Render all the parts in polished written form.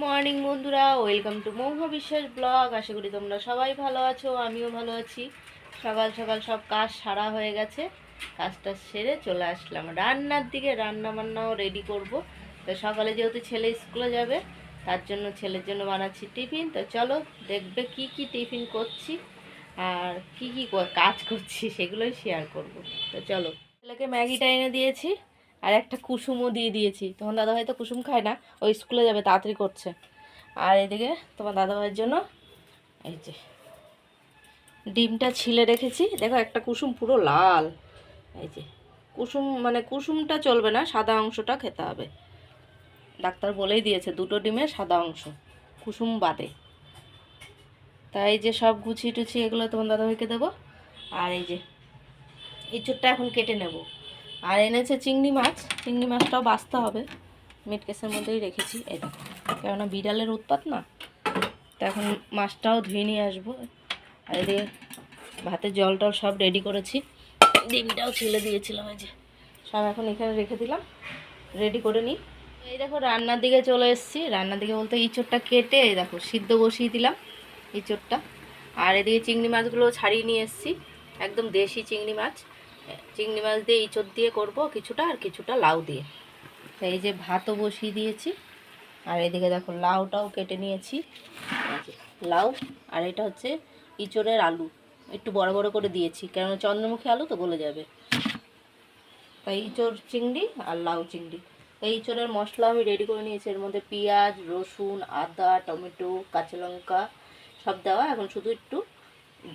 Morning বন্ধুরা, welcome to মৌহ বিশ্বাস blog. আশা করি তোমরা সবাই ভালো আছো, আমিও ভালো আছি। সকাল সকাল সব কাজ সারা হয়ে গেছে, কাজটা সেরে চলে আসলাম রান্নার দিকে। রান্না বান্নাও রেডি করব। তো সকালে যেহেতু ছেলে স্কুলে যাবে, তার জন্য ছেলের জন্য বানাচ্ছি টিফিন। তো চলো দেখবে কি কি টিফিন করছি আর কি কি কাজ করছি সেগুলোই শেয়ার করব। তো চলো, ছেলেকে ম্যাগিটা এনে দিয়েছি আর একটা কুসুমও দিয়ে দিয়েছি। তোমার দাদা হয়তো কুসুম খায় না, ওই স্কুলে যাবে, তাড়াতাড়ি করছে। আর এদিকে তোমার দাদাভাইয়ের জন্য এই যে ডিমটা ছিলে রেখেছি। দেখো একটা কুসুম পুরো লাল। এই যে কুসুম মানে কুসুমটা চলবে না, সাদা অংশটা খেতে হবে। ডাক্তার বলেই দিয়েছে দুটো ডিমে সাদা অংশ, কুসুম বাদে। তাই যে সব গুছিয়ে টুছিয়ে এগুলো তোমার দাদাভাইকে দেবো। আর এই যে এঁচোড়টা এখন কেটে নেব। আর এনেছে চিংড়ি মাছ, চিংড়ি মাছটাও বাছতে হবে। মিট কেসের মধ্যেই রেখেছি, এই দেখো, কেননা বিড়ালের উৎপাত না। তো এখন মাছটাও ধুয়ে নিয়ে আসবো। আর এদিকে ভাতের জল টল সব রেডি করেছি, ডিমটাও ছেলে দিয়েছিলাম। এই যে সব এখন এখানে রেখে দিলাম, রেডি করে নিই। এই দেখো রান্নার দিকে চলে এসেছি। রান্নার দিকে বলতে ইঁচড়টা কেটে এই দেখো সিদ্ধ বসিয়ে দিলাম ইঁচড়টা। আর এদিকে চিংড়ি মাছগুলো ছাড়িয়ে নিয়ে এসেছি, একদম দেশি চিংড়ি মাছ। চিংড়ি মাছ দিয়ে ইঁচড় দিয়ে করব কিছুটা, আর কিছুটা লাউ দিয়ে। তো এই যে ভাতও বসিয়ে দিয়েছি। আর এদিকে দেখো লাউটাও কেটে নিয়েছি, লাউ। আর এটা হচ্ছে ইঁচড়ের আলু, একটু বড় বড় করে দিয়েছি, কেননা চন্দ্রমুখী আলু তো গলে যাবে। তাই ইঁচড় চিংড়ি আর লাউ চিংড়ি। তাই ইঁচড়ের মশলা আমি রেডি করে নিয়েছি। এর মধ্যে পেঁয়াজ, রসুন, আদা, টমেটো, কাঁচা লঙ্কা সব দেওয়া। এখন শুধু একটু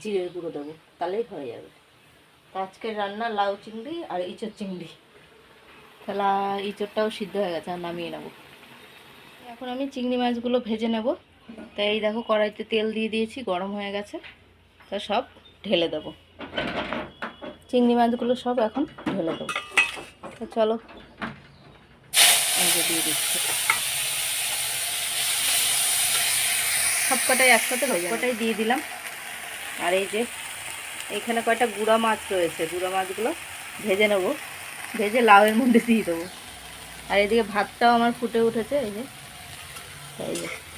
জিরের গুঁড়ো দেবো, তাহলেই হয়ে যাবে। আজকের রান্না লাউ চিংড়ি আর ইঁচড় চিংড়ি। তাহলে ইঁচড়টাও সিদ্ধ হয়ে গেছে, আর নামিয়ে নেবো। এখন আমি চিংড়ি মাছগুলো ভেজে নেব। তাই এই দেখো কড়াইতে তেল দিয়ে দিয়েছি, গরম হয়ে গেছে। তা সব ঢেলে দেবো, চিংড়ি মাছগুলো সব এখন ঢেলে দেবো। তো চলো, এই যে দিয়ে দিচ্ছি। সব কটাই একসাথে হয়ে যাবে, কটাই দিয়ে দিলাম। আর এই যে এইখানে কয়টা গুঁড়া মাছ রয়েছে, গুঁড়া মাছগুলো ভেজে নেবো, ভেজে লাউয়ের মধ্যে দিয়ে দেবো। আর এদিকে ভাতটাও আমার ফুটে উঠেছে। এই যে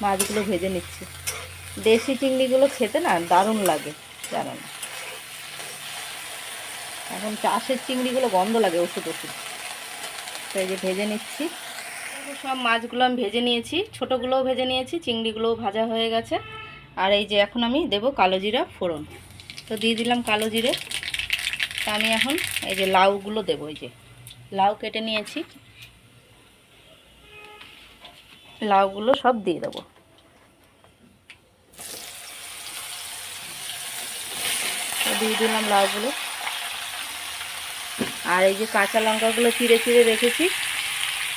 মাছগুলো ভেজে নিচ্ছি। দেশি চিংড়িগুলো খেতে না দারুণ লাগে, জানো না। এখন চাষের চিংড়িগুলো গন্ধ লাগে, ওষুধ ওষুধ। তো এই যে ভেজে নিচ্ছি। সব মাছগুলো আমি ভেজে নিয়েছি, ছোটোগুলোও ভেজে নিয়েছি, চিংড়িগুলোও ভাজা হয়ে গেছে। আর এই যে এখন আমি দেবো কালো জিরা ফোড়ন। তো দিয়ে দিলাম কালো জিরে। তা আমি এখন এই যে লাউগুলো দেবো। এই যে লাউ কেটে নিয়েছি, লাউগুলো সব দিয়ে দেবো। দিয়ে দিলাম লাউগুলো। আর এই যে কাঁচা লঙ্কাগুলো চিড়ে চিড়ে রেখেছি,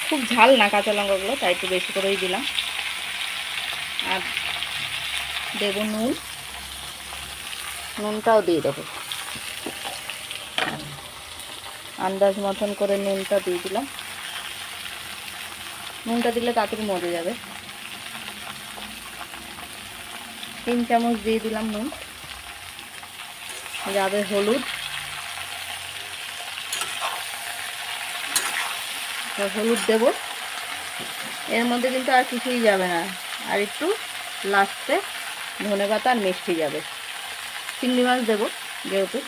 খুব ঝাল না কাঁচা লঙ্কাগুলো, তাই একটু বেশি করেই দিলাম। আর দেব নুন, নুনটাও দিয়ে দেবো আন্দাজ মতন করে। নুনটা দিয়ে দিলাম, নুনটা দিলে তাড়াতাড়ি মজে যাবে। 3 চামচ দিয়ে দিলাম নুন। যাবে হলুদ, হলুদ দেব। এর মধ্যে কিন্তু আর কিছুই যাবে না, আর একটু লাস্টে ধনেপাতা আর মিষ্টি যাবে। চিংড়ি মাছ দেবো যেহেতু,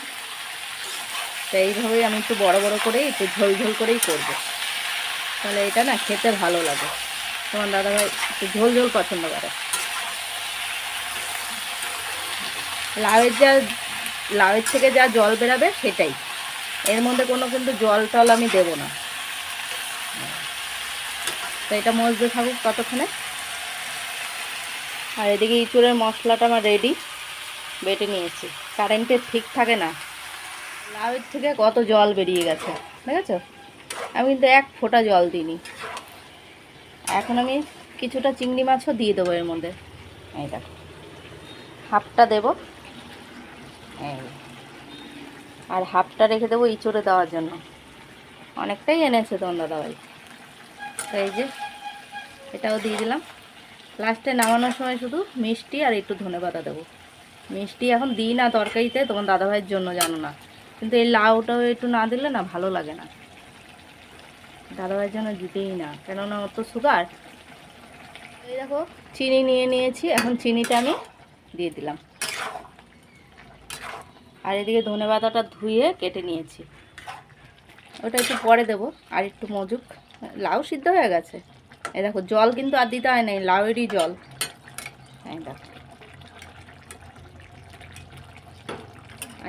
তো এইভাবেই আমি একটু বড় বড় করে একটু ঝোল ঝোল করেই করবো, তাহলে এটা না খেতে ভালো লাগে। তোমার দাদাভাই একটু ঝোল ঝোল পছন্দ করে। লাউয়ের থেকে যা জল বেরাবে সেটাই, এর মধ্যে কোনো কিন্তু জল টল আমি দেবো না। তো এটা মজতে থাকুক ততক্ষণে। আর এদিকে ইঁচড়ের মশলাটা আমার রেডি, বেটে নিয়েছি। কারেন্টের ঠিক থাকে না, লাউয়ের থেকে কত জল বেরিয়ে গেছে দেখেছো। আমি কিন্তু এক ফোঁটা জল দিইনি। এখন আমি কিছুটা চিংড়ি মাছও দিয়ে দেবো এর মধ্যে। এই দেখো হাফটা দেবো, আর হাফটা রেখে দেবো ইঁচড়ে দেওয়ার জন্য। অনেকটাই এনেছে তোমার দাদাভাই। তো এই যে এটাও দিয়ে দিলাম। লাস্টে নামানোর সময় শুধু মিষ্টি আর একটু ধনেপাতা দেবো। মিষ্টি এখন দিই না তরকারিতে, তোমার দাদাভাইয়ের জন্য, জানো না। কিন্তু এই লাউটাও একটু না দিলে না ভালো লাগে না, দাদাভাইয়ের জন্য দিতেই না, কেননা ওর তো সুগার। এই দেখো চিনি নিয়ে নিয়েছি, এখন চিনিটা আমি দিয়ে দিলাম। আর এদিকে ধনেপাতাটা ধুয়ে কেটে নিয়েছি, ওটা একটু পরে দেবো। আর একটু মজুক, লাউ সিদ্ধ হয়ে গেছে। এই দেখো জল কিন্তু আর দিতে হয় নাই, লাউয়েরই জল। এই দেখো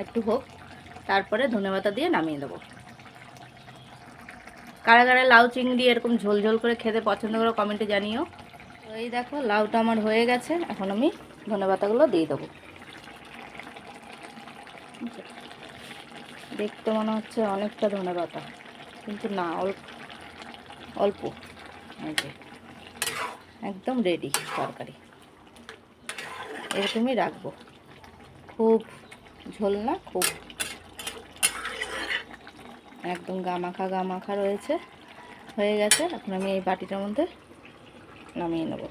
একটু হোক, তারপরে ধনেপাতা দিয়ে নামিয়ে দেবো। কারা কারা লাউ চিংড়ি এরকম ঝোল ঝোল করে খেতে পছন্দ করো কমেন্টে জানিও। তো এই দেখো লাউটা আমার হয়ে গেছে, এখন আমি ধনেপাতাগুলো দিয়ে দেবো। দেখতে মনে হচ্ছে অনেকটা ধনেপাতা, কিন্তু না, অল্প অল্প। এই যে একদম রেডি তরকারি, এরকমই রাখবো। খুব ঝোল না, খুব একদম গামাখা গামাখা রয়েছে, হয়ে গেছে। এখন আমি এই বাটিটার মধ্যে নামিয়ে নেব।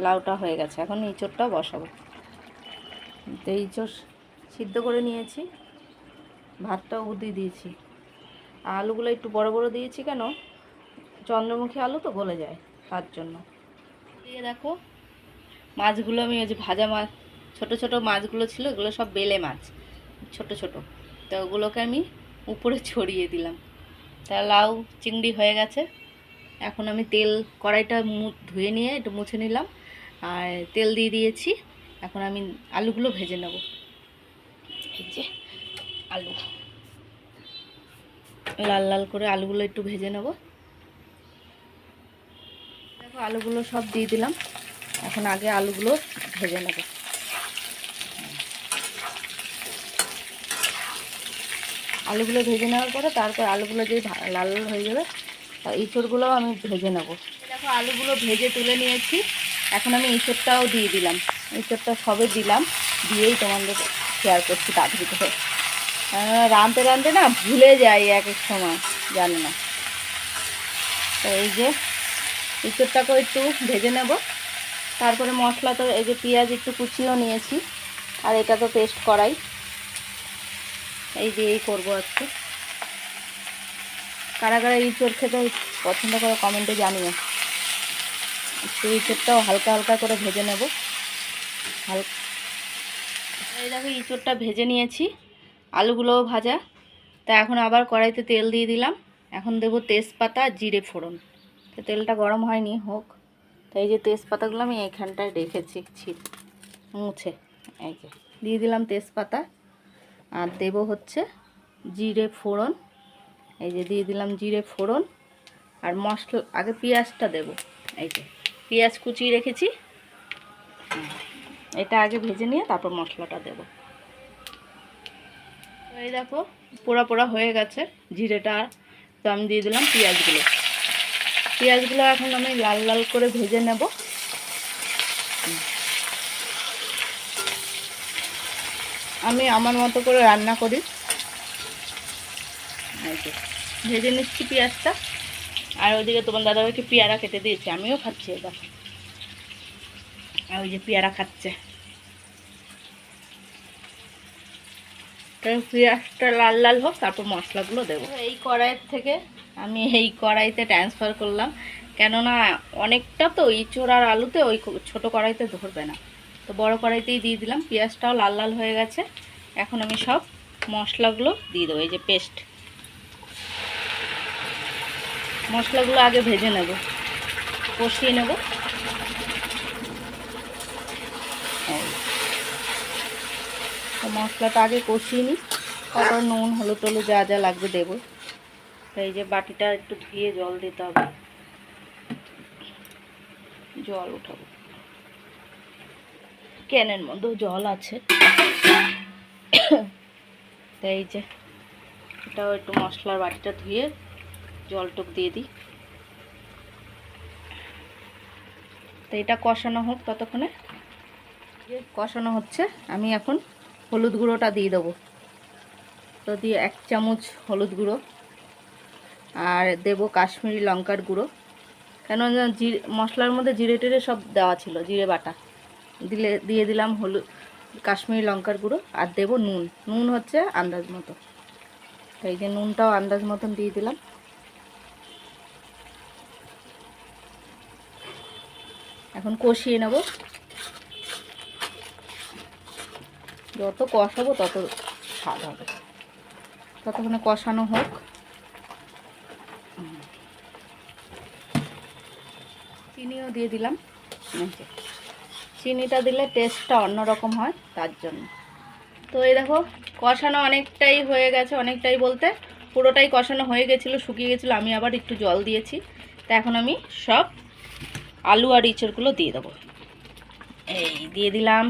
লাউটা হয়ে গেছে, এখন ইঁচড়টা বসাবো। তো ইঁচড় সিদ্ধ করে নিয়েছি, ভাতটাও দিয়ে দিয়েছি। আলুগুলো একটু বড় বড় দিয়েছি, কেন চন্দ্রমুখী আলু তো গলে যায়, তার জন্য। দিয়ে দেখো মাছগুলো আমি ওই যে ভাজা মাছ, ছোট ছোট মাছগুলো ছিল, এগুলো সব বেলে মাছ, ছোট ছোট। তো ওগুলোকে আমি উপরে ছড়িয়ে দিলাম। তা লাউ চিংড়ি হয়ে গেছে। এখন আমি তেল, কড়াইটা ধুয়ে নিয়ে একটু মুছে নিলাম, আর তেল দিয়ে দিয়েছি। এখন আমি আলুগুলো ভেজে নেব। এই যে আলু, লাল লাল করে আলুগুলো একটু ভেজে নেব। দেখো আলুগুলো সব দিয়ে দিলাম, এখন আগে আলুগুলো ভেজে নেব। আলুগুলো ভেজে নেওয়ার পরে তারপর আলুগুলো যেই লাল লাল হয়ে যাবে, ইঁচড়গুলোও আমি ভেজে নেব। দেখো আলুগুলো ভেজে তুলে নিয়েছি, এখন আমি ইঁচড়টাও দিয়ে দিলাম। ইঁচড়টা সবে দিলাম, দিয়েই তোমাদের শেয়ার করছি তাড়াতাড়ি করে। রাঁধতে রাঁধতে না ভুলে যাই এক এক সময়, জানো না। তো এই যে ইঁচড়টাকেও একটু ভেজে নেব। তারপরে মশলা তো এই যে পেঁয়াজ একটু কুচিয়েও নিয়েছি, আর এটা তো পেস্ট করাই, এই দিয়েই করবো আজকে। কারা কারা ইঁচড় খেতে পছন্দ করে কমেন্টে জানিও। একটু ইঁচড়টাও হালকা হালকা করে ভেজে নেব। এই দেখো ইঁচড়টা ভেজে নিয়েছি, আলুগুলোও ভাজা। তা এখন আবার কড়াইতে তেল দিয়ে দিলাম। এখন দেবো তেজপাতা, জিরে ফোড়ন। তো তেলটা গরম হয়নি, হোক। তাই যে তেজপাতাগুলো আমি এইখানটায় রেখেছি মুছে, এই যে দিয়ে দিলাম তেজপাতা। আর দেবো হচ্ছে জিরে ফোড়ন, এই যে দিয়ে দিলাম জিরে ফোড়ন। আর মশলা আগে পেঁয়াজটা দেব, এই যে পেঁয়াজ কুচিয়ে রেখেছি, এটা আগে ভেজে নিয়ে তারপর মশলাটা দেব। এই দেখো পোড়া পোড়া হয়ে গেছে জিরেটা, তো আমি দিয়ে দিলাম পেঁয়াজগুলো। পেঁয়াজগুলো এখন আমি লাল লাল করে ভেজে নেব। আমি আমার মতো করে রান্না করি, এই যে ভেজে নিচ্ছি পেঁয়াজটা। আর ওইদিকে তোমার দাদাভাইকে পেয়ারা কেটে দিয়েছি, আমিও খাচ্ছি এবার। আর ওই যে পেয়ারা খাচ্ছে। পেঁয়াজটা লাল লাল হোক, তারপর মশলাগুলো দেবো। এই কড়াইয়ের থেকে আমি এই কড়াইতে ট্রান্সফার করলাম, কেননা অনেকটা তো ইঁচড় আর আলুতে ওই ছোট কড়াইতে ধরবে না, তো বড় কড়াইতেই দিয়ে দিলাম। পেঁয়াজটাও লাল লাল হয়ে গেছে, এখন আমি সব মশলাগুলো দিয়ে দেবো। এই যে পেস্ট, মশলাগুলো আগে ভেজে নেব, কষিয়ে নেব। তো মশলাটা আগে কষিয়ে নিই, তারপর নুন হলুদ টলুদ যা যা লাগবে দেবো। তো এই যে বাটিটা একটু ধুয়ে জল দিতে হবে, জল উঠাবো, ক্যানের মধ্যেও জল আছে। তো এই যে এটাও একটু মশলার বাটিটা ধুয়ে জলটুক দিয়ে দিই। তো এটা কষানো হোক, ততক্ষণে কষানো হচ্ছে। আমি এখন হলুদ গুঁড়োটা দিয়ে দেবো। তো দিয়ে 1 চামচ হলুদ গুঁড়ো, আর দেবো কাশ্মীরি লঙ্কার গুঁড়ো। কেন জিরে মশলার মধ্যে জিরে টিরে সব দেওয়া ছিল, জিরে বাটা দিয়ে দিলাম হলুদ, কাশ্মীরি লঙ্কার গুঁড়ো। আর দেবো নুন, নুন হচ্ছে আন্দাজ মতো। তো এই যে নুনটাও আন্দাজ মতন দিয়ে দিলাম। এখন কষিয়ে নেব, যত কষাবো তত স্বাদ হবে। ততক্ষণে কষানো হোক। চিনিও দিয়ে দিলাম, চিনিটা দিলে টেস্টটা অন্যরকম হয় তার জন্য। তো এই দেখো কষানো অনেকটাই হয়ে গেছে, অনেকটাই বলতে পুরোটাই কষানো হয়ে গেছিলো, শুকিয়ে গেছিলো। আমি আবার একটু জল দিয়েছি। তা এখন আমি সব আলু আর ইঁচড়গুলো দিয়ে দেবো। এই দিয়ে দিলাম,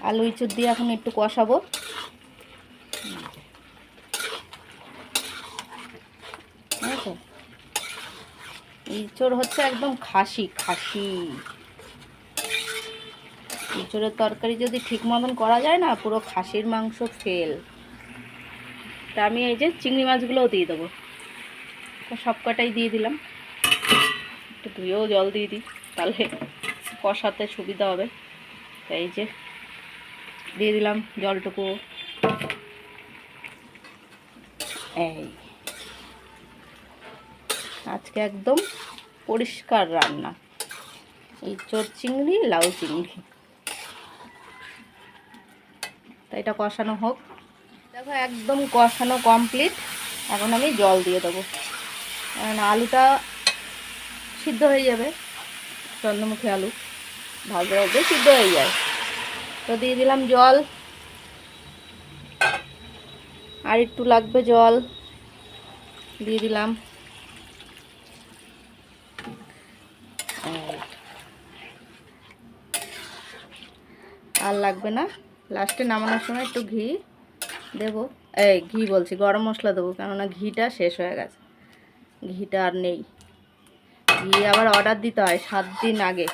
আলু ইঁচড় দিয়ে এখন একটু কষাবো। ইঁচড় হচ্ছে একদম খাসি খাসি। ইঁচড়ের তরকারি যদি ঠিক মতন করা যায় না, পুরো খাসির মাংস ফেল। তা আমি এই যে চিংড়ি মাছগুলোও দিয়ে দেবো, সব কটাই দিয়ে দিলাম। একটু ধুয়েও জল দিয়ে দিই, তাহলে কষাতে সুবিধা হবে। তাই এই যে দিয়ে দিলাম জলটুকু। এই আজকে একদম পরিষ্কার রান্না, ইঁচড় চিংড়ি, লাউ চিংড়ি। তাই এটা কষানো হোক। দেখো একদম কষানো কমপ্লিট। এখন আমি জল দিয়ে দেবো, কারণ আলুটা সিদ্ধ হয়ে যাবে। চন্দ্রমুখী আলু ভাজা ভাজা সিদ্ধ হয়ে যায়। তো দিয়ে দিলাম জল, আর একটু লাগবে জল, দিয়ে দিলাম। আর লাগবে না, লাস্টে নামানোর সময় একটু ঘি দেবো। এই ঘি বলছি, গরম মশলা দেবো, কেননা ঘিটা শেষ হয়ে গেছে, ঘিটা আর নেই। ঘি আবার অর্ডার দিতে হয় 7 দিন আগে,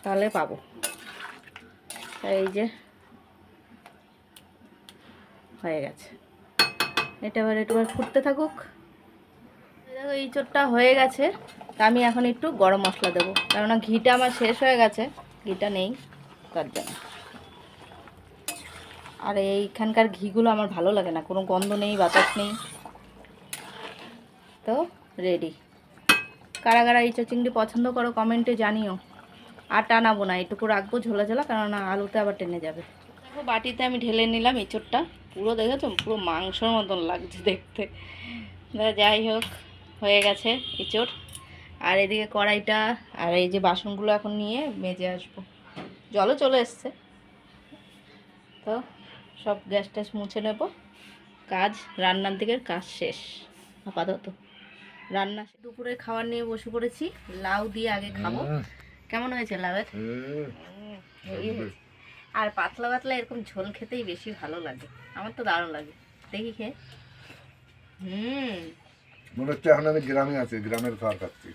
তাহলে পাবো। এই যে হয়ে গেছে, এটা এবার একটু ফুটতে থাকুক। দেখো ইঁচড়টা হয়ে গেছে। তা আমি এখন একটু গরম মশলা দেবো, কেননা ঘিটা আমার শেষ হয়ে গেছে, ঘিটা নেই তার জন্য। আর এইখানকার ঘিগুলো আমার ভালো লাগে না, কোনো গন্ধ নেই, বাতাস নেই। তো রেডি। কারা কারা ইঁচড় চিংড়ি পছন্দ করো কমেন্টে জানিও। আর টানাবো না, এটুকু রাখবো ঝোলা ঝোলা, কেননা আলুতে আবার টেনে যাবে। দেখো বাটিতে আমি ঢেলে নিলাম ইঁচড়টা, পুরো দেখেছো পুরো মাংসর মতন লাগছে দেখতে। যাই হোক, হয়ে গেছে ইঁচড়। আর এদিকে কড়াইটা আর এই যে বাসনগুলো এখন নিয়ে মেজে আসবো। জলও চলে এসছে, তো সব গ্যাস ট্যাস মুছে নেব। কাজ, রান্নার দিকের কাজ শেষ আপাতত। রান্না দুপুরে খাবার নিয়ে বসে পড়েছি। লাউ দিয়ে আগে খাবো। কেমন হয়েছে লাউয়ের? আর পাতলা পাতলা এরকম ঝোল খেতেই বেশি ভালো লাগে, আমার তো দারুণ লাগে। দেখি খেয়ে। মনে হচ্ছে এখন আমি গ্রামে আছি, গ্রামের খাবার খাচ্ছি।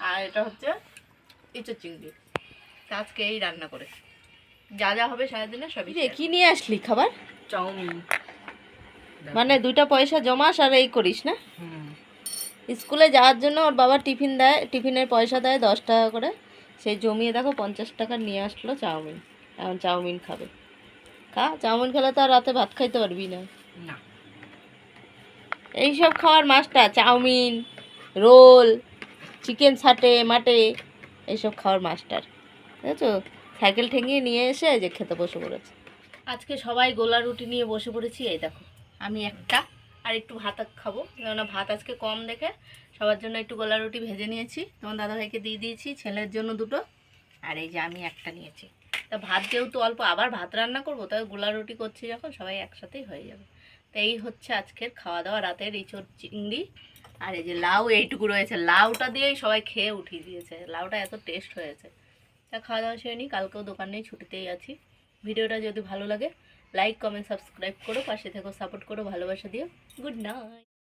আর এটা হচ্ছে ইঁচড় চিংড়ি। আজকে এই রান্না করে যা যা হবে সারাদিনে সবই। কি নিয়ে আসলি খাবার? চাউমিন। মানে 2টা পয়সা জমাস আর এই করিস না? স্কুলে যাওয়ার জন্য ওর বাবা টিফিন দেয়, টিফিনের পয়সা দেয় 10 টাকা করে, সেই জমিয়ে দেখো 50 টাকা নিয়ে আসলো চাউমিন। এখন চাউমিন খাবে। খা, চাউমিন খেলে তো আর রাতে ভাত খাইতে পারবি না। এইসব খাওয়ার মাস্টার, চাউমিন, রোল, চিকেন সাটে মাটে, এইসব খাওয়ার মাস্টার। বুঝেছো? সাইকেল ঠেঙিয়ে নিয়ে এসে যে খেতে বসে পড়েছে। আজকে সবাই গোলা রুটি নিয়ে বসে পড়েছি। এই দেখো আমি একটা, আর একটু ভাত খাবো, কেননা ভাত আজকে কম দেখে সবার জন্য একটু গোলা রুটি ভেজে নিয়েছি। তোমার দাদাভাইকে দিয়ে দিয়েছি, ছেলের জন্য 2টো, আর এই যে আমি একটা নিয়েছি। তা ভাত যেহেতু অল্প, আবার ভাত রান্না করবো, তাই গোলা রুটি করছি যখন সবাই একসাথেই হয়ে যাবে। তো এই হচ্ছে আজকের খাওয়া দাওয়া, রাতের ইঁচড় চিংড়ি। আর এই যে লাউ এইটুকু রয়েছে, লাউটা দিয়েই সবাই খেয়ে উঠিয়ে দিয়েছে, লাউটা এত টেস্ট হয়েছে। তা খাওয়া দাওয়া সেরে নিই, কালকেও দোকান নেই, ছুটিতেই আছি। ভিডিওটা যদি ভালো লাগে লাইক কমেন্ট সাবস্ক্রাইব করো, পাশে থেকো, সাপোর্ট করো, ভালোবাসা দিও। Good night.